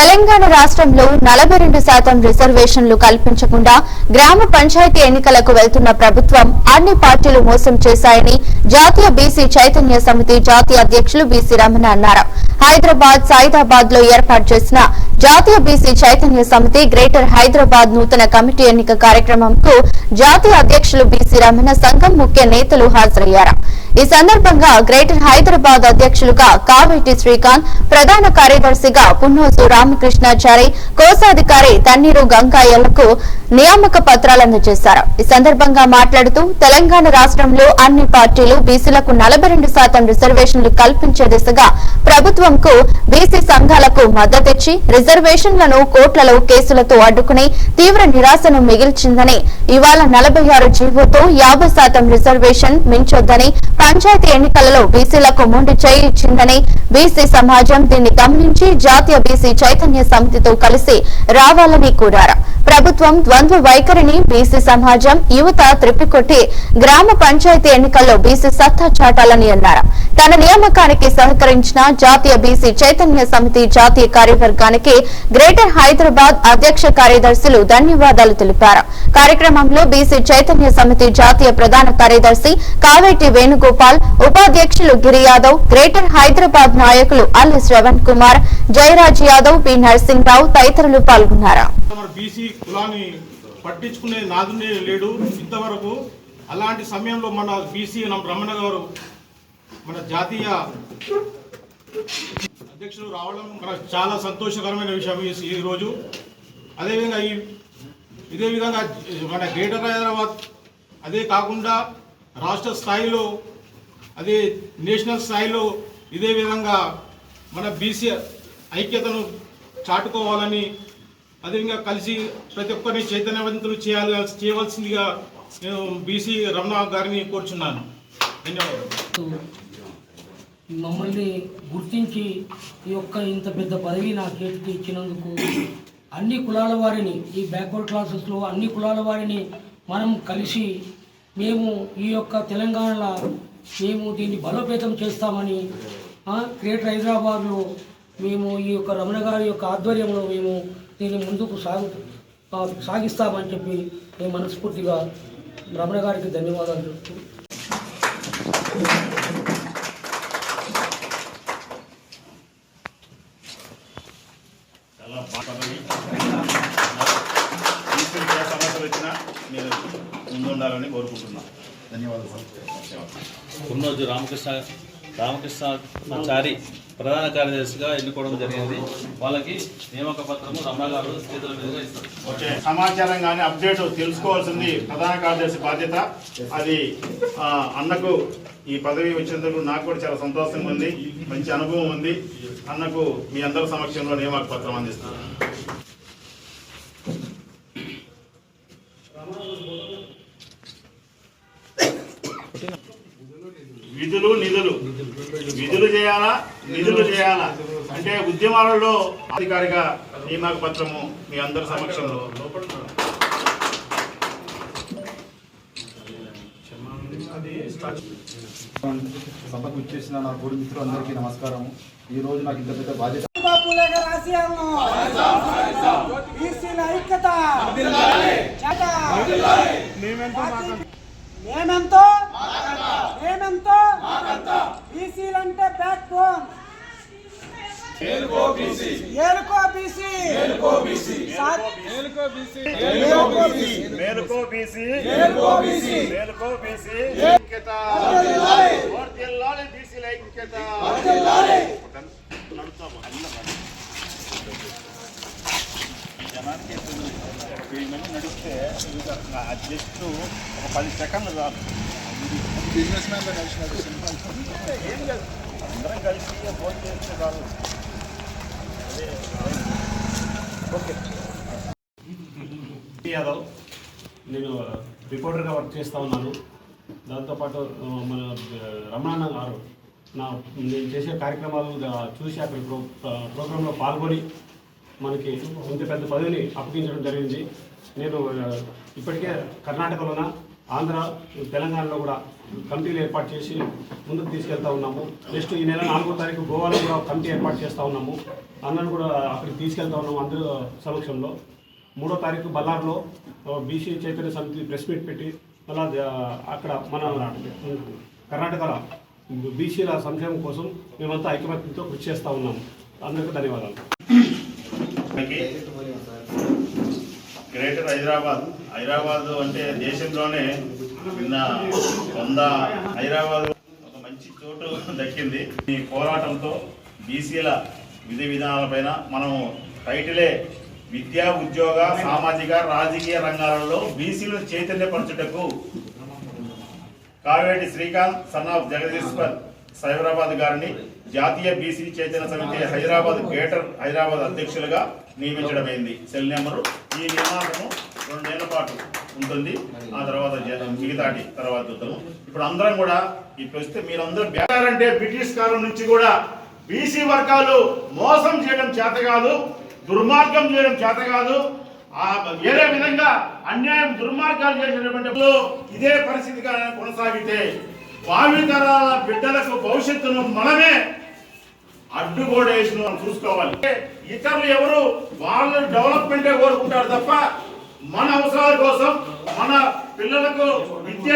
తెలంగాణ రాష్ట్రంలో 42% రిజర్వేషన్లు కల్పించకుండా గ్రామ పంచాయతీ ఎన్నికలకు వెళ్తున్న ప్రభుత్వం అన్ని పార్టీలు మోసం చేశాయని జాతీయ బీసీ చైతన్య సమితి జాతీయ అధ్యక్షులు బీసీ రమణ అన్నారు. హైదరాబాద్ సైదాబాద్ లో ఏర్పాటు చేసిన జాతీయ బీసీ చైతన్య సమితి గ్రేటర్ హైదరాబాద్ నూతన కమిటీ ఎన్నిక కార్యక్రమంకు జాతీయ అధ్యక్షులు బీసీ రమణ సంఘం ముఖ్య నేతలు హాజరయ్యారు. ఈ సందర్భంగా గ్రేటర్ హైదరాబాద్ అధ్యక్షులుగా కావేటి శ్రీకాంత్, ప్రధాన కార్యదర్శిగా పున్నోసు రామకృష్ణాచారి, కోశాధికారి తన్నీరు గంగాయలకు నియామక పత్రాలు అందజేశారు. ఈ సందర్భంగా మాట్లాడుతూ తెలంగాణ రాష్ట్రంలో అన్ని పార్టీలు బీసీలకు 42% రిజర్వేషన్లు కల్పించే దిశగా ప్రభుత్వంకు బీసీ సంఘాలకు మద్దతిచ్చి రిజర్వేషన్లను కోట్లలో కేసులతో అడ్డుకుని తీవ్ర నిరాశను మిగిల్చిందని, ఇవాళ 46 జీవోతో 50% రిజర్వేషన్ మించొద్దని, పంచాయతీ ఎన్నికలలో బీసీలకు మొండి చేయి ఇచ్చిందని, బీసీ సమాజం దీన్ని గమనించి జాతీయ బీసీ చైతన్య సమితితో కలిసి రావాలని కోరారు. ప్రభుత్వం ద్వంద్వ వైఖరిని బీసీ సమాజం, యువత త్రిప్పికొట్టి గ్రామ పంచాయతీ ఎన్నికల్లో బీసీ సత్తా చాటాలని అన్నారు. తన నియామకానికి సహకరించిన జాతీయ బీసీ చైతన్య సమితి జాతీయ కార్యవర్గానికి గ్రేటర్ హైదరాబాద్ అధ్యక్ష కార్యదర్శులు ధన్యవాదాలు తెలిపారు. కార్యక్రమంలో బీసీ చైతన్య సమితి జాతీయ ప్రధాన కార్యదర్శి కావేటి వేణుగోపాల్, ఉపాధ్యక్షులు గిరి యాదవ్, గ్రేటర్ హైదరాబాద్ నాయకులు అల్లి శ్రవణ్ కుమార్, జయరాజ్ యాదవ్, పి నరసింహరావు తదితరులు పాల్గొన్నారు. బీసీ కులాన్ని పట్టించుకునే నాదునే లేడు ఇంతవరకు. అలాంటి సమయంలో మన బీసీ రమణ గారు మన జాతీయ అధ్యక్షులు రావడం మనకు చాలా సంతోషకరమైన విషయం ఈ రోజు. అదేవిధంగా ఇదే విధంగా మన గ్రేటర్ హైదరాబాద్ అదే కాకుండా రాష్ట్ర స్థాయిలో, అదే నేషనల్ స్థాయిలో ఇదే విధంగా మన బీసీ ఐక్యతను చాటుకోవాలని, అదేవిధంగా కలిసి ప్రతి ఒక్కరిని చైతన్యవంతులు చేయవలసిందిగా నేను బీసీ రమణ గారిని కోరుచున్నాను. ధన్యవాదాలు. మమ్మల్ని గుర్తించి ఈ యొక్క ఇంత పెద్ద పదవి నా చేతికి ఇచ్చినందుకు అన్ని కులాల వారిని, ఈ బ్యాక్వర్డ్ క్లాసెస్లో అన్ని కులాల వారిని మనం కలిసి మేము ఈ యొక్క తెలంగాణలో మేము దీన్ని బలోపేతం చేస్తామని గ్రేటర్ హైదరాబాద్లో మేము ఈ యొక్క రమణ గారి యొక్క ఆధ్వర్యంలో మేము దీన్ని ముందుకు సాగిస్తామని చెప్పి మేము మనస్ఫూర్తిగా రమణ గారికి ధన్యవాదాలు చెప్తూ సమస్యలు వచ్చినా నేను ముందుండాలని కోరుకుంటున్నాను. ధన్యవాదాలు. పున్నోజు రామకృష్ణాచారి ప్రధాన కార్యదర్శిగా ఎన్నుకోవడం జరిగింది. వాళ్ళకి నియామక పత్రము రమణ గారు చేతుల మీదుగా ఇస్తారు. సమాచారం కానీ అప్డేట్ తెలుసుకోవాల్సింది ప్రధాన కార్యదర్శి బాధ్యత. అది అన్నకు ఈ పదవి వచ్చినందుకు నాకు కూడా చాలా సంతోషంగా ఉంది, మంచి అనుభవం ఉంది. అన్నకు మీ అందరి సమక్షంలో నియామక పత్రం అందిస్తాను. విధులు నిధులు, విధులు చేయాలా నిధులు చేయాలా అంటే ఉద్యమాలలో అధికారిక నియామక పత్రము మీ అందరి సమక్షంలో. సభకు ఇచ్చేసిన నా తోడు మిత్రులందరికీ నమస్కారం. ఈ రోజు నాకు ఇంత పెద్ద బాధ్యత. బీసీలంటే బ్యాక్ బోన్. జనానికి నడిస్తే జస్ట్ ఒక 10 సెకండ్లు చాలు. బిజినెస్ మ్యాన్ ఏం కాదు, అందరం కలిసి ఫోన్ చేస్తే చాలు. ఓకే. యాదవ్, నేను రిపోర్టర్గా వర్క్ చేస్తూ ఉన్నాను. దాంతోపాటు మన రమణ గారు నేను చేసే కార్యక్రమాలు చూసి అక్కడ ప్రోగ్రాంలో పాల్గొని మనకి ఇంత పెద్ద పదవిని అప్పగించడం జరిగింది. నేను ఇప్పటికే కర్ణాటకలోన, ఆంధ్ర, తెలంగాణలో కూడా కమిటీలు ఏర్పాటు చేసి ముందుకు తీసుకెళ్తా ఉన్నాము. నెక్స్ట్ ఈ నెల 4వ తారీఖు గోవాలో కూడా కమిటీ ఏర్పాటు చేస్తూ ఉన్నాము. అన్నను కూడా అక్కడికి తీసుకెళ్తా ఉన్నాము అందరూ సమక్షంలో. 3వ తారీఖు బళ్ళార్లో బీసీ చైతన్య సమితి ప్రెస్ మీట్ పెట్టి అలా అక్కడ మన కర్ణాటకలో బీసీల సంక్షేమం కోసం మేమంతా ఐకమత్యంతో కృషి చేస్తూ ఉన్నాము. అందరికీ ధన్యవాదాలు. గ్రేటర్ హైదరాబాద్ అంటే దేశంలోనే నిన్న 100 హైదరాబాద్ ఒక మంచి చోటు దక్కింది. ఈ పోరాటంతో బీసీల విధి విధానాలపైన మనం టైటిలే విద్యా, ఉద్యోగ, సామాజిక, రాజకీయ రంగాలలో బీసీలను చైతన్యపరచుటకు కావేటి శ్రీకాంత్ సన్ ఆఫ్ జగదీశ్వర్ సైబరాబాద్ గారిని జాతీయ బీసీ చైతన్య సమితి గ్రేటర్ హైదరాబాద్ అధ్యక్షులుగా నియమించడమైంది. సెల్ నెంబరు ఈ నియామకము 2 నెలల పాటు ఉంటుంది. ఆ తర్వాత మిగతాటి తర్వాత చూద్దాము. ఇప్పుడు అందరం కూడా ఇప్పుడు వస్తే మీరందరూ బేరారంటే బ్రిటిష్ కాలం నుంచి కూడా బీసీ వర్గాలు మోసం చేయడం చేత కాదు, దుర్మార్గం చేయడం చేత కాదు, వేరే విధంగా అన్యాయం దుర్మార్గాలు చేసినటువంటి ఇదే పరిస్థితిగా కొనసాగితే భావితరాల బిడ్డలకు భవిష్యత్తును మనమే అడ్డుగోడేసి చూసుకోవాలి. ఇతరులు ఎవరు వాళ్ళు డెవలప్మెంటే కోరుకుంటారు తప్ప మన అవసరాల కోసం మన పిల్లలకు విద్య